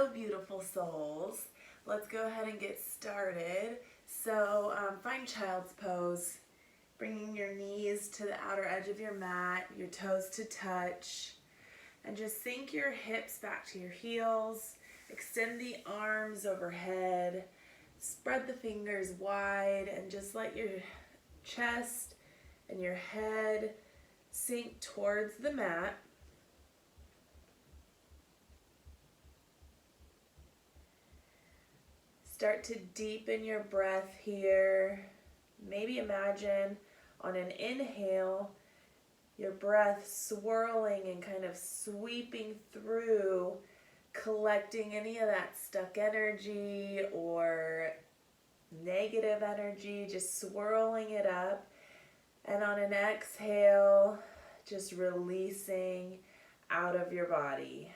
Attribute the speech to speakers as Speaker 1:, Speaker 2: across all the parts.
Speaker 1: Hello, beautiful souls. Let's go ahead and get started. So find child's pose, bringing your knees to the outer edge of your mat, your toes to touch, and just sink your hips back to your heels. Extend the arms overhead, spread the fingers wide, and just let your chest and your head sink towards the mat. Start to deepen your breath here. Maybe imagine on an inhale, your breath swirling and kind of sweeping through, collecting any of that stuck energy or negative energy, just swirling it up. And on an exhale, just releasing out of your body.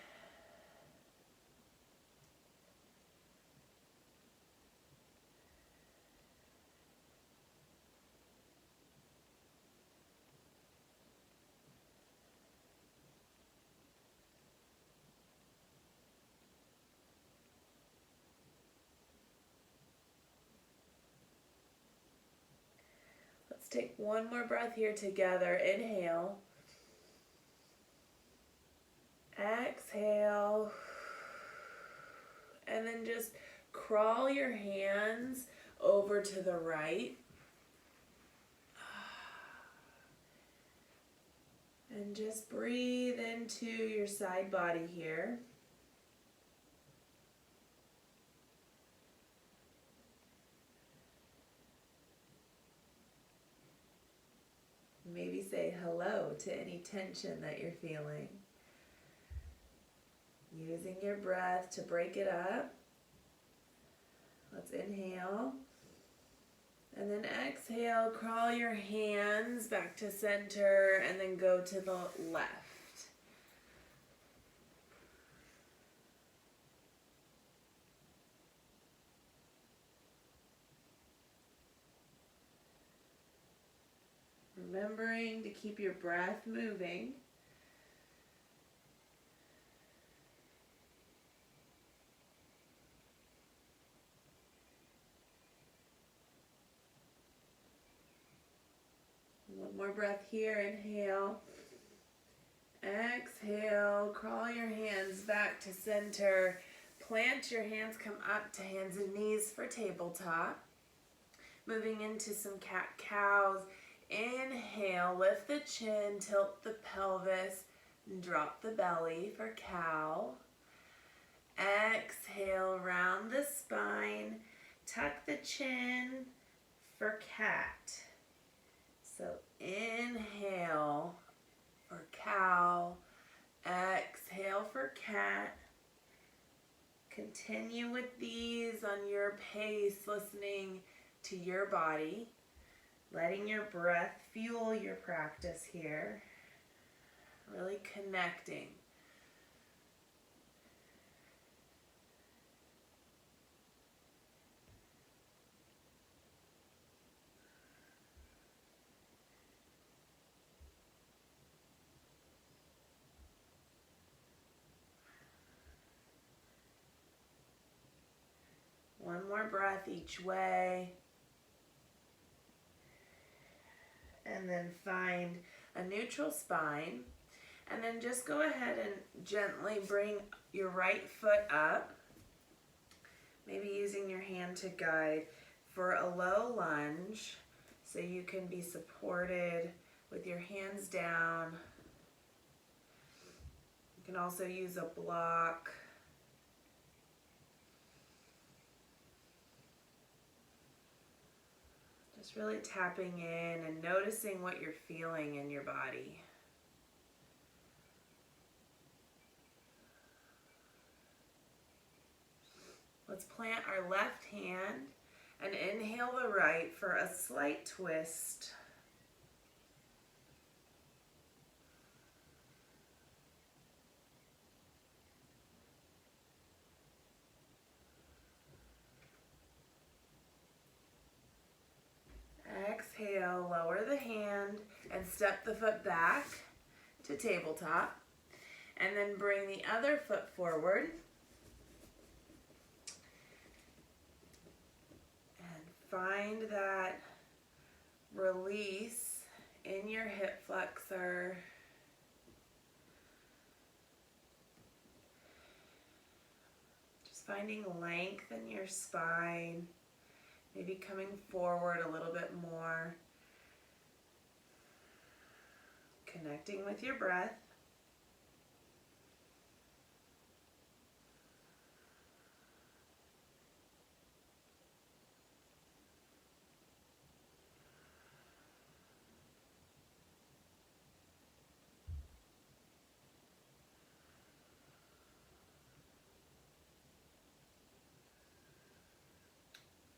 Speaker 1: Let's take one more breath here together. Inhale. Exhale. And then just crawl your hands over to the right. And just breathe into your side body here. Maybe say hello to any tension that you're feeling. Using your breath to break it up. Let's inhale. And then exhale, crawl your hands back to center and then go to the left. Remembering to keep your breath moving. One more breath here, inhale. Exhale, crawl your hands back to center. Plant your hands, come up to hands and knees for tabletop. Moving into some cat-cows. Inhale, lift the chin, tilt the pelvis, and drop the belly for cow. Exhale, round the spine, tuck the chin for cat. So inhale for cow, exhale for cat. Continue with these on your pace, listening to your body. Letting your breath fuel your practice here. Really connecting. One more breath each way. And then find a neutral spine. And then just go ahead and gently bring your right foot up. Maybe using your hand to guide for a low lunge so you can be supported with your hands down. You can also use a block. Just really tapping in and noticing what you're feeling in your body. Let's plant our left hand and inhale the right for a slight twist. Exhale, lower the hand and step the foot back to tabletop. And then bring the other foot forward. find that release in your hip flexor. Just finding length in your spine, maybe coming forward a little bit more. Connecting with your breath.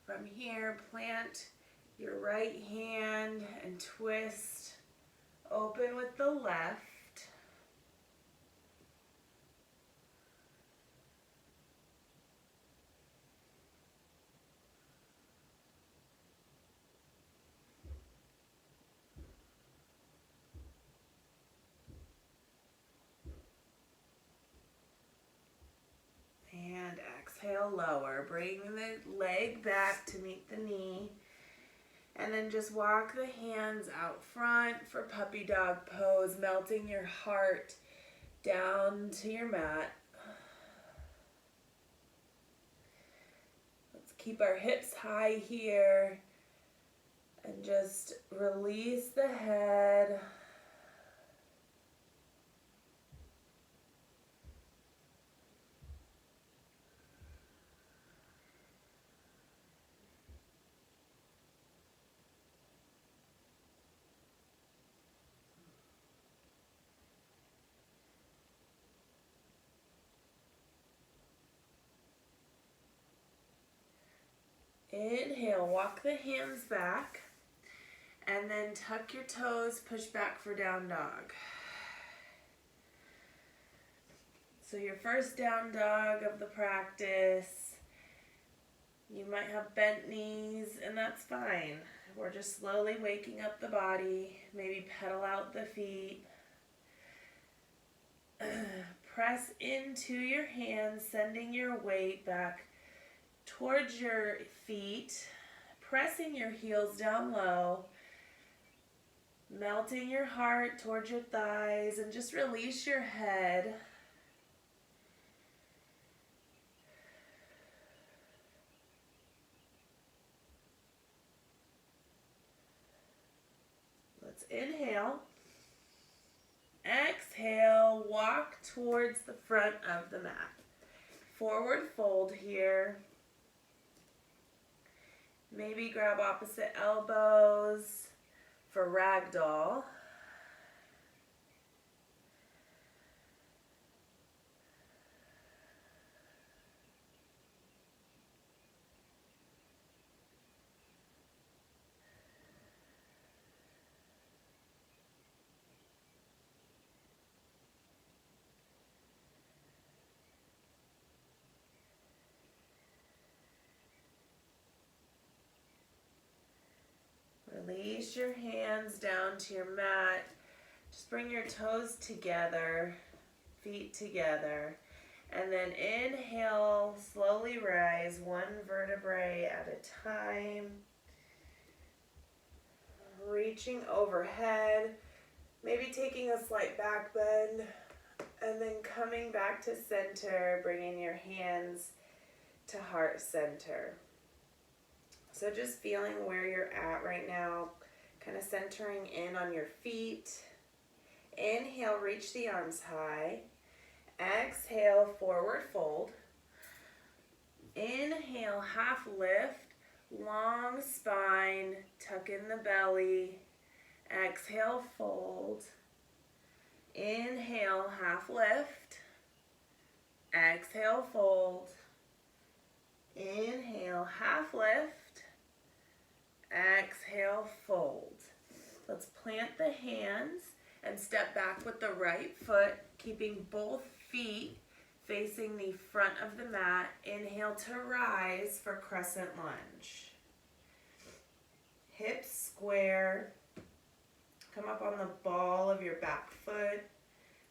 Speaker 1: From here, plant your right hand and twist open with the left. And exhale, lower. Bring the leg back to meet the knee. And then just walk the hands out front for puppy dog pose, melting your heart down to your mat. Let's keep our hips high here and just release the head. Inhale, walk the hands back, and then tuck your toes, push back for down dog. So your first down dog of the practice, you might have bent knees, and that's fine. We're just slowly waking up the body, maybe pedal out the feet. Press into your hands, sending your weight back towards your feet, pressing your heels down low, melting your heart towards your thighs, and just release your head. Let's inhale. Exhale, walk towards the front of the mat. Forward fold here. Maybe grab opposite elbows for ragdoll. Release your hands down to your mat. Just bring your toes together, feet together. And then inhale, slowly rise one vertebrae at a time. Reaching overhead, maybe taking a slight back bend, and then coming back to center, bringing your hands to heart center. So just feeling where you're at right now, kind of centering in on your feet. Inhale, reach the arms high. Exhale, forward fold. Inhale, half lift, long spine, tuck in the belly. Exhale, fold. Inhale, half lift. Exhale, fold. Inhale, half lift. Exhale, fold. Let's plant the hands and step back with the right foot, keeping both feet facing the front of the mat. Inhale to rise for crescent lunge. Hips square. Come up on the ball of your back foot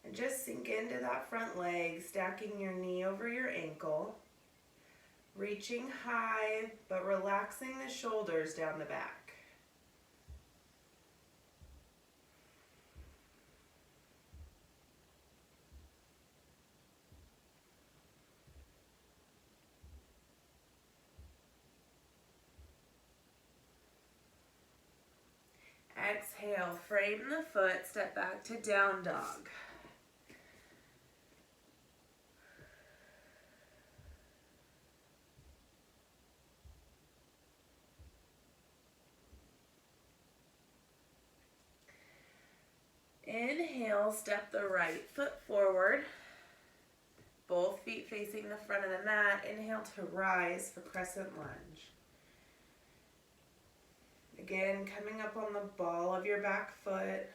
Speaker 1: and just sink into that front leg, stacking your knee over your ankle. Reaching high, but relaxing the shoulders down the back. Exhale, frame the foot, step back to down dog. Inhale, step the right foot forward. Both feet facing the front of the mat. Inhale to rise for crescent lunge. Again, coming up on the ball of your back foot.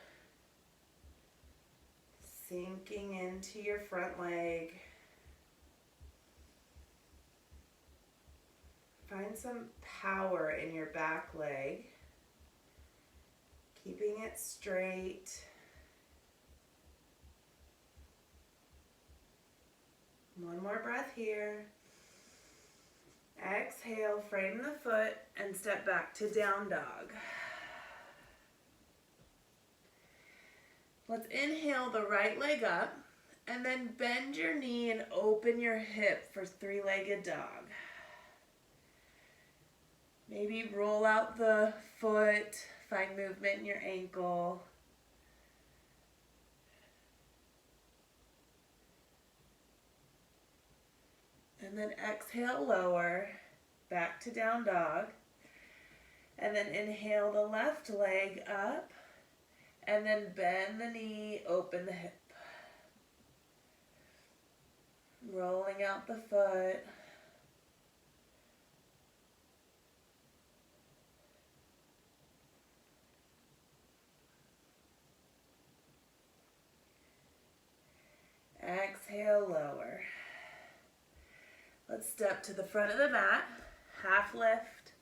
Speaker 1: Sinking into your front leg. Find some power in your back leg. Keeping it straight. One more breath here. Exhale, frame the foot and step back to down dog. Let's inhale the right leg up and then bend your knee and open your hip for three-legged dog. Maybe roll out the foot, find movement in your ankle. And then exhale, lower, back to down dog. And then inhale the left leg up. And then bend the knee, open the hip. Rolling out the foot. Exhale, lower. Let's step to the front of the mat, half lift,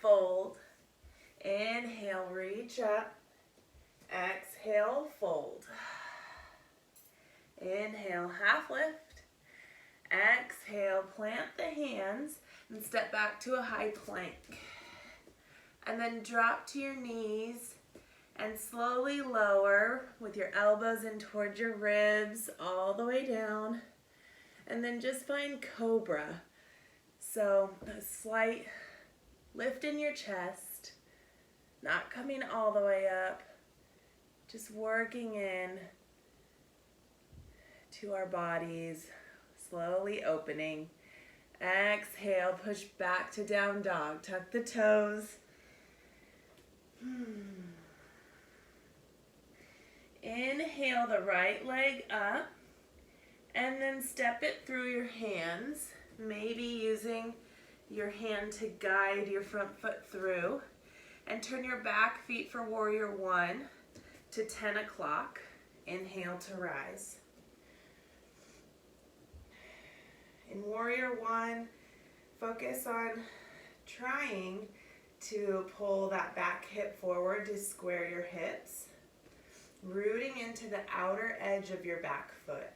Speaker 1: fold, inhale, reach up, exhale, fold. Inhale, half lift, exhale, plant the hands and step back to a high plank. And then drop to your knees and slowly lower with your elbows in towards your ribs all the way down. And then just find cobra. So a slight lift in your chest, not coming all the way up, just working in to our bodies, slowly opening. Exhale, push back to down dog. Tuck the toes. Inhale the right leg up. And then step it through your hands, maybe using your hand to guide your front foot through. And turn your back feet for warrior one to 10 o'clock. Inhale to rise. In warrior one, focus on trying to pull that back hip forward to square your hips, rooting into the outer edge of your back foot.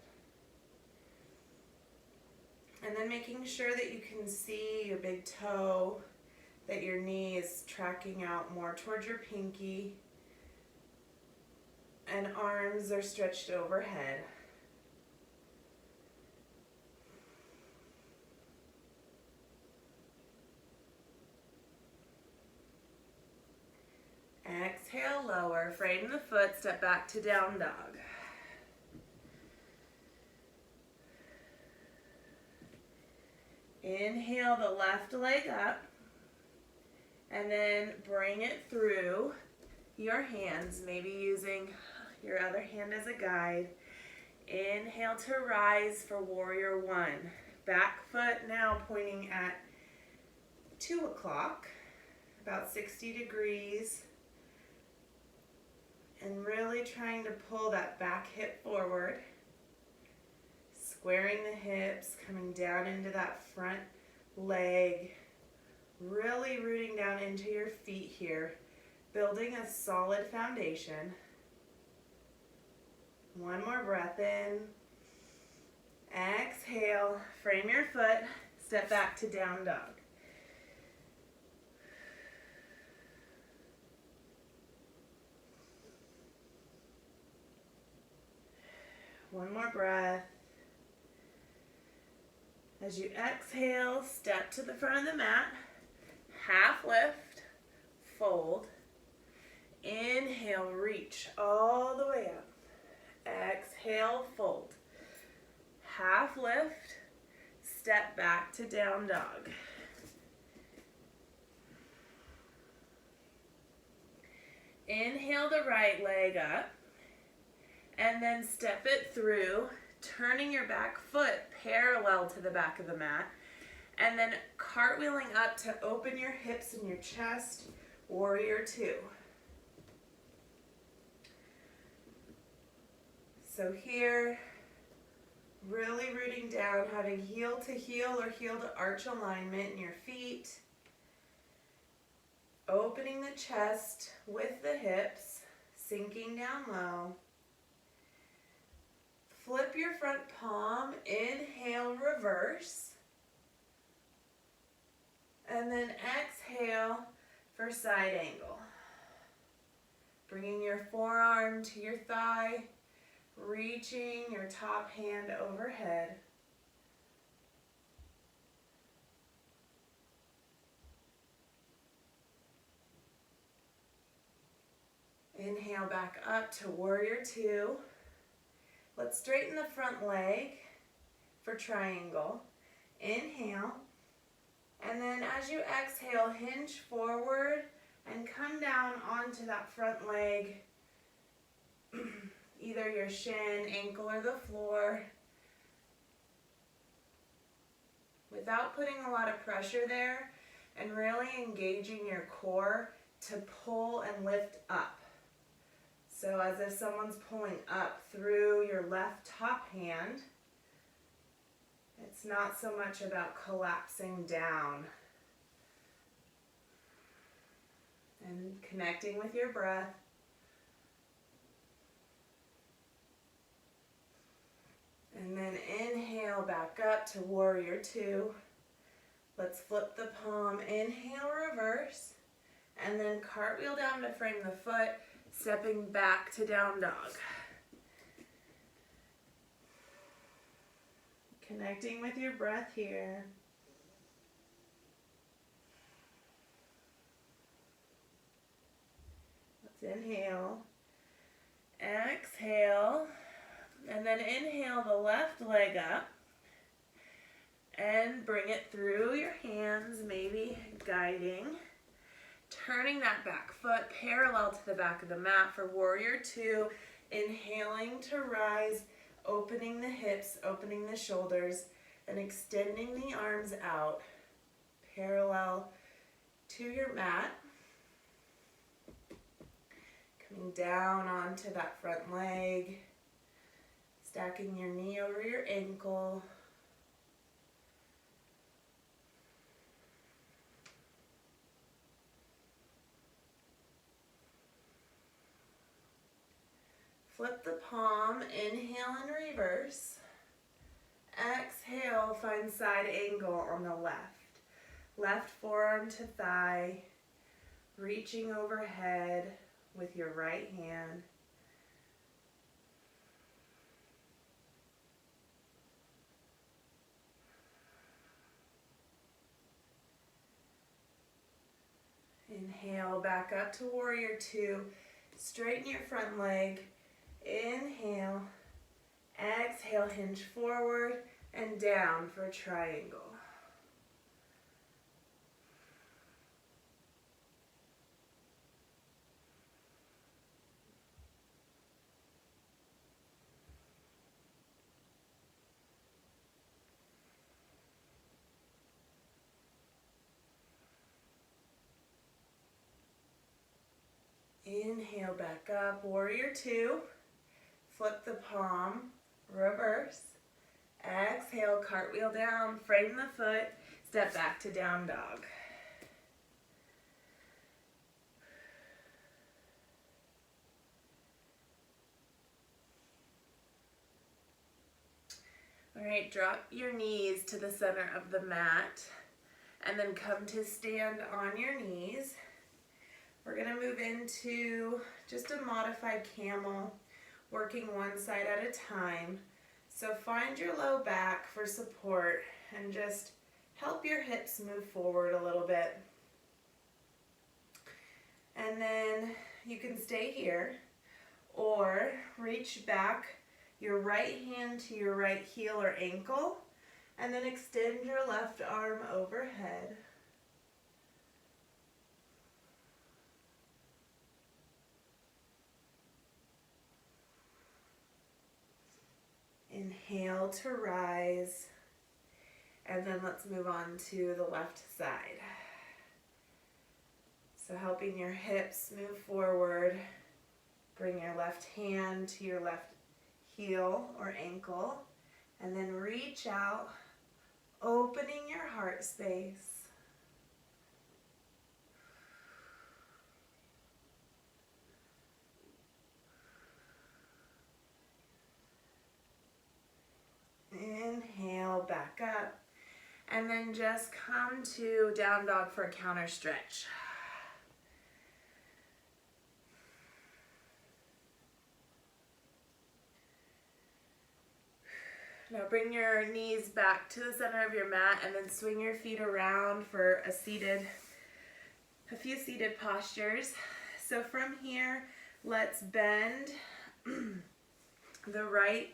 Speaker 1: And then making sure that you can see your big toe, that your knee is tracking out more towards your pinky, and arms are stretched overhead. Exhale, lower, frame the foot, step back to down dog. Inhale the left leg up, and then bring it through your hands, maybe using your other hand as a guide. Inhale to rise for warrior one. Back foot now pointing at 2 o'clock, about 60 degrees. And really trying to pull that back hip forward. Squaring the hips, coming down into that front leg. Really rooting down into your feet here. Building a solid foundation. One more breath in. Exhale, frame your foot, Step back to down dog. One more breath. As you exhale, step to the front of the mat, half lift, fold. Inhale, reach all the way up. Exhale, fold. Half lift, step back to down dog. Inhale the right leg up, and then step it through, turning your back foot parallel to the back of the mat, and then cartwheeling up to open your hips and your chest, warrior two. So here, really rooting down, having heel to heel or heel to arch alignment in your feet. Opening the chest with the hips, sinking down low. Flip your front palm, inhale, reverse. And then exhale for side angle. Bringing your forearm to your thigh, reaching your top hand overhead. Inhale back up to warrior two. Let's straighten the front leg for triangle. Inhale. And then as you exhale, hinge forward and come down onto that front leg. Either your shin, ankle, or the floor. Without putting a lot of pressure there and really engaging your core to pull and lift up. So as if someone's pulling up through your left top hand. It's not so much about collapsing down. And connecting with your breath. And then inhale back up to warrior two. Let's flip the palm, inhale, reverse. And then cartwheel down to frame the foot, stepping back to down dog. Connecting with your breath here. Let's inhale, exhale, and then inhale the left leg up and bring it through your hands, maybe guiding. Turning that back foot parallel to the back of the mat for warrior two. Inhaling to rise, opening the hips, opening the shoulders, and extending the arms out parallel to your mat. Coming down onto that front leg, stacking your knee over your ankle. Flip the palm, inhale and reverse. Exhale, find side angle on the left. Left forearm to thigh, reaching overhead with your right hand. Inhale, back up to warrior two. Straighten your front leg. Inhale, exhale, hinge forward and down for triangle. Inhale, back up, warrior two. Flip the palm, reverse. Exhale, cartwheel down, frame the foot, step back to down dog. All right, drop your knees to the center of the mat and then come to stand on your knees. We're gonna move into just a modified camel, working one side at a time. So find your low back for support and just help your hips move forward a little bit. And then you can stay here or reach back your right hand to your right heel or ankle and then extend your left arm overhead. Inhale to rise, and then let's move on to the left side. So helping your hips move forward, bring your left hand to your left heel or ankle, and then reach out, opening your heart space. Inhale, back up, and then just come to down dog for a counter stretch. Now bring your knees back to the center of your mat and then swing your feet around for a few seated postures. So from here, let's bend the right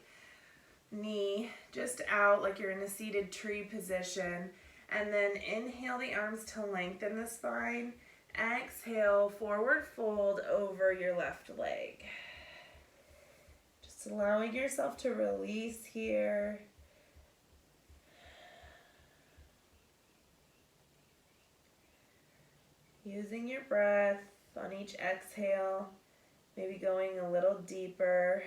Speaker 1: knee just out like you're in a seated tree position, and then inhale the arms to lengthen the spine. Exhale, forward fold over your left leg. Just allowing yourself to release here. Using your breath on each exhale, maybe going a little deeper.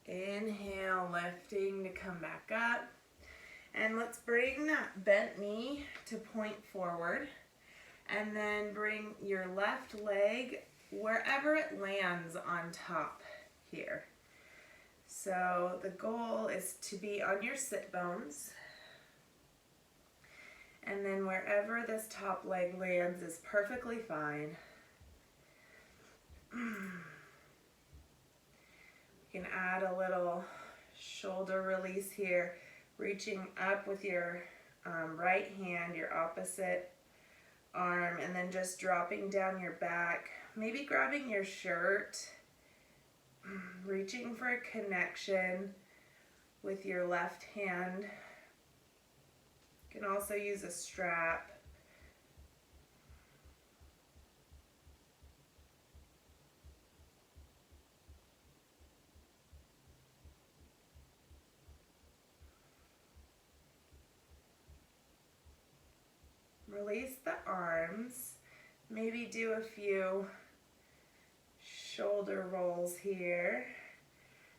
Speaker 1: Inhale, lifting to come back up. And let's bring that bent knee to point forward. And then bring your left leg wherever it lands on top here. So the goal is to be on your sit bones. And then wherever this top leg lands is perfectly fine. You can add a little shoulder release here, reaching up with your right hand, your opposite arm, and then just dropping down your back, maybe grabbing your shirt, reaching for a connection with your left hand. You can also use a strap. Release the arms, maybe do a few shoulder rolls here,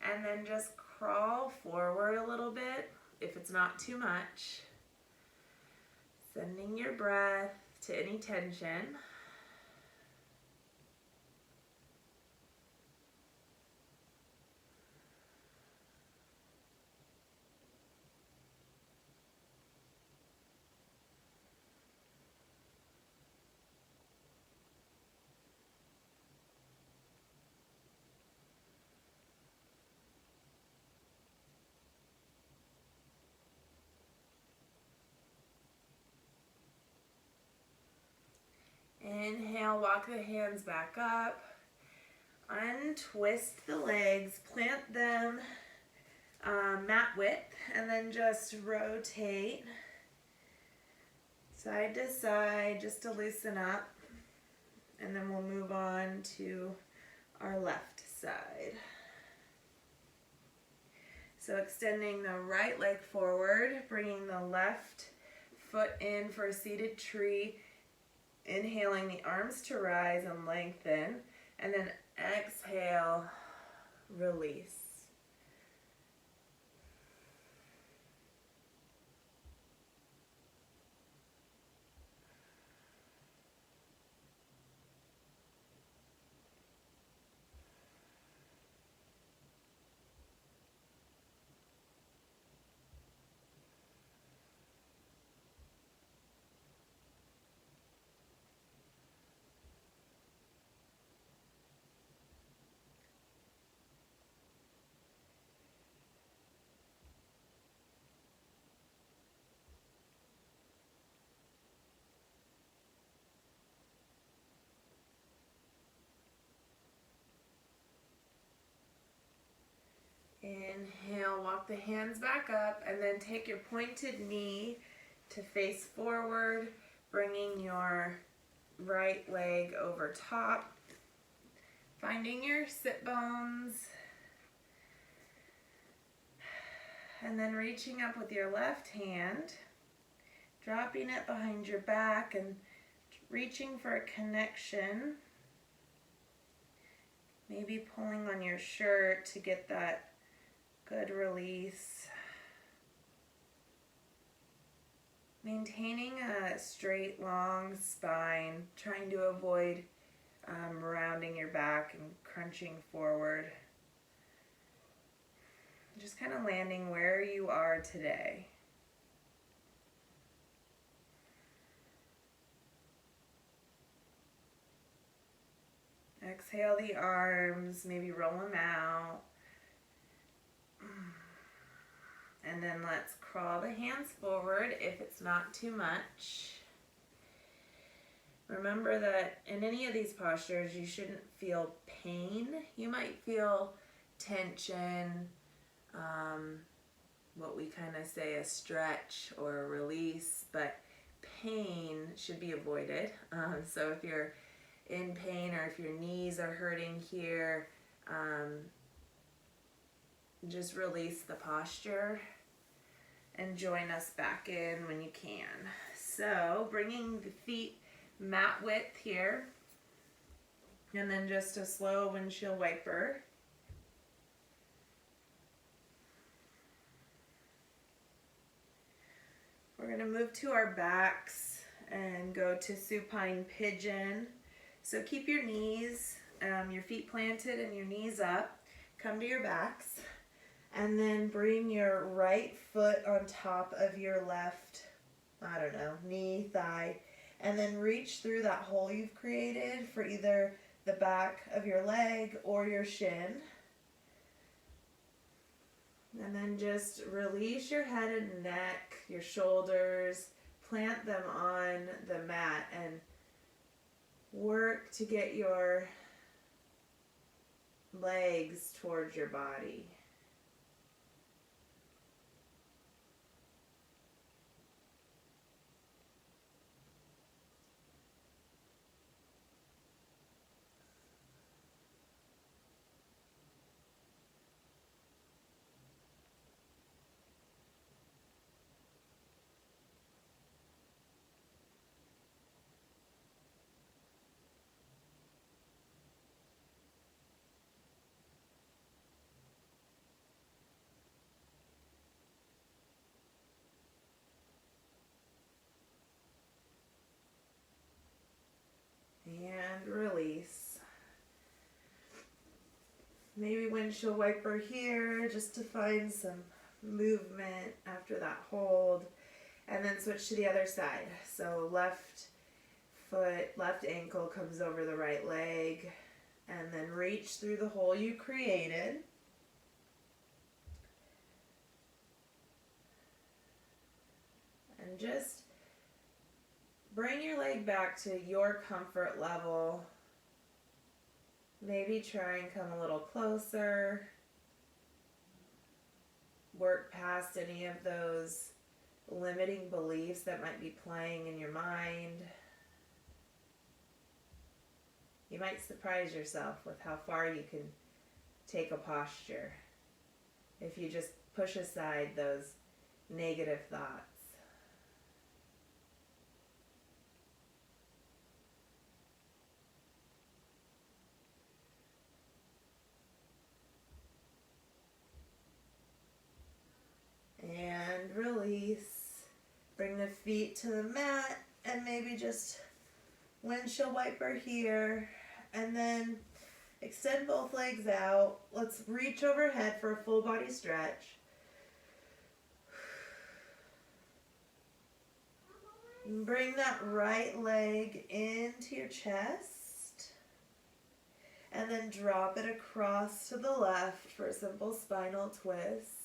Speaker 1: and then just crawl forward a little bit if it's not too much. Sending your breath to any tension. Inhale, walk the hands back up. Untwist the legs, plant them mat width, and then just rotate side to side just to loosen up. And then we'll move on to our left side. So extending the right leg forward, bringing the left foot in for a seated tree. Inhaling the arms to rise and lengthen, and then exhale, release. Inhale, walk the hands back up, and then take your pointed knee to face forward, bringing your right leg over top, finding your sit bones, and then reaching up with your left hand, dropping it behind your back and reaching for a connection, maybe pulling on your shirt to get that good release. Maintaining a straight, long spine, trying to avoid rounding your back and crunching forward. Just kind of landing where you are today. Exhale the arms, maybe roll them out. And then let's crawl the hands forward if it's not too much. Remember that in any of these postures, you shouldn't feel pain. You might feel tension, what we kind of say a stretch or a release, but pain should be avoided. So if you're in pain or if your knees are hurting here, just release the posture and join us back in when you can. So bringing the feet mat width here, and then just a slow windshield wiper. We're going to move to our backs and go to supine pigeon. So keep your knees, your feet planted and your knees up. Come to your backs. And then bring your right foot on top of your left, knee, thigh. And then reach through that hole you've created for either the back of your leg or your shin. And then just release your head and neck, your shoulders, plant them on the mat and work to get your legs towards your body. And release. Maybe windshield wiper here just to find some movement after that hold. And then switch to the other side. So left foot, left ankle comes over the right leg. And then reach through the hole you created. And just bring your leg back to your comfort level. Maybe try and come a little closer. Work past any of those limiting beliefs that might be playing in your mind. You might surprise yourself with how far you can take a posture if you just push aside those negative thoughts. feet to the mat and maybe just windshield wiper here. And then extend both legs out. Let's reach overhead for a full body stretch. Bring that right leg into your chest. And then drop it across to the left for a simple spinal twist.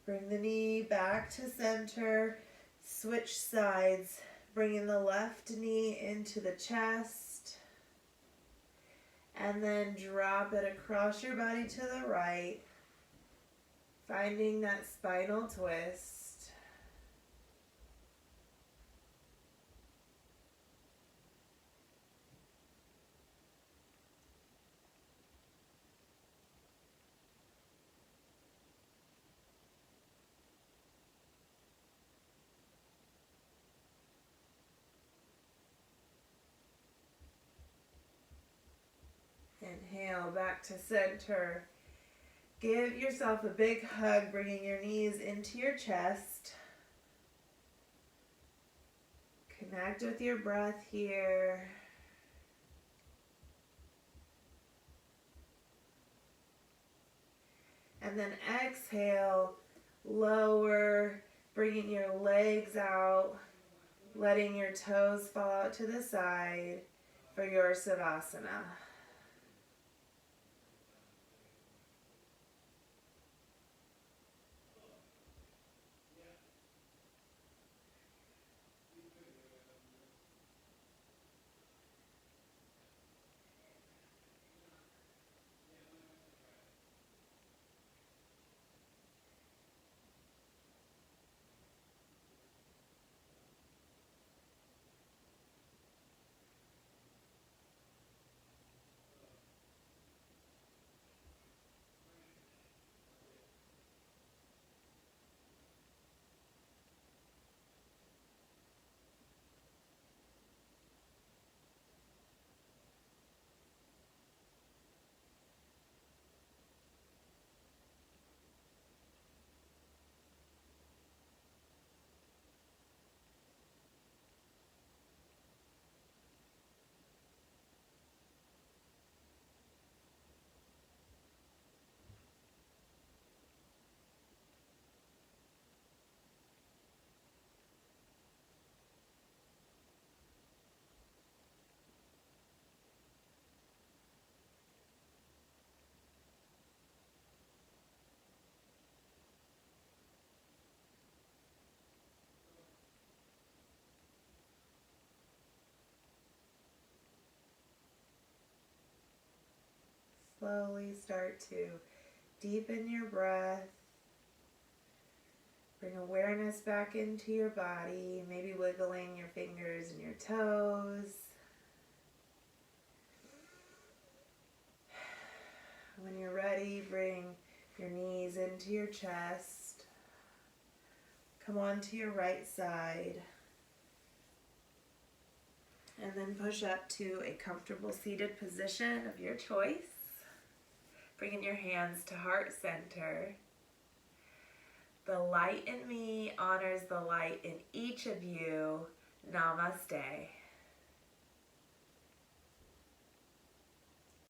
Speaker 1: Bring the knee back to center, switch sides, bringing the left knee into the chest, and then drop it across your body to the right, finding that spinal twist. Inhale back to center. Give yourself a big hug, bringing your knees into your chest. Connect with your breath here. And then exhale, lower, bringing your legs out, letting your toes fall out to the side for your Savasana. Slowly start to deepen your breath. Bring awareness back into your body, maybe wiggling your fingers and your toes. When you're ready, bring your knees into your chest. Come on to your right side. And then push up to a comfortable seated position of your choice. Bringing your hands to heart center. The light in me honors the light in each of you. Namaste.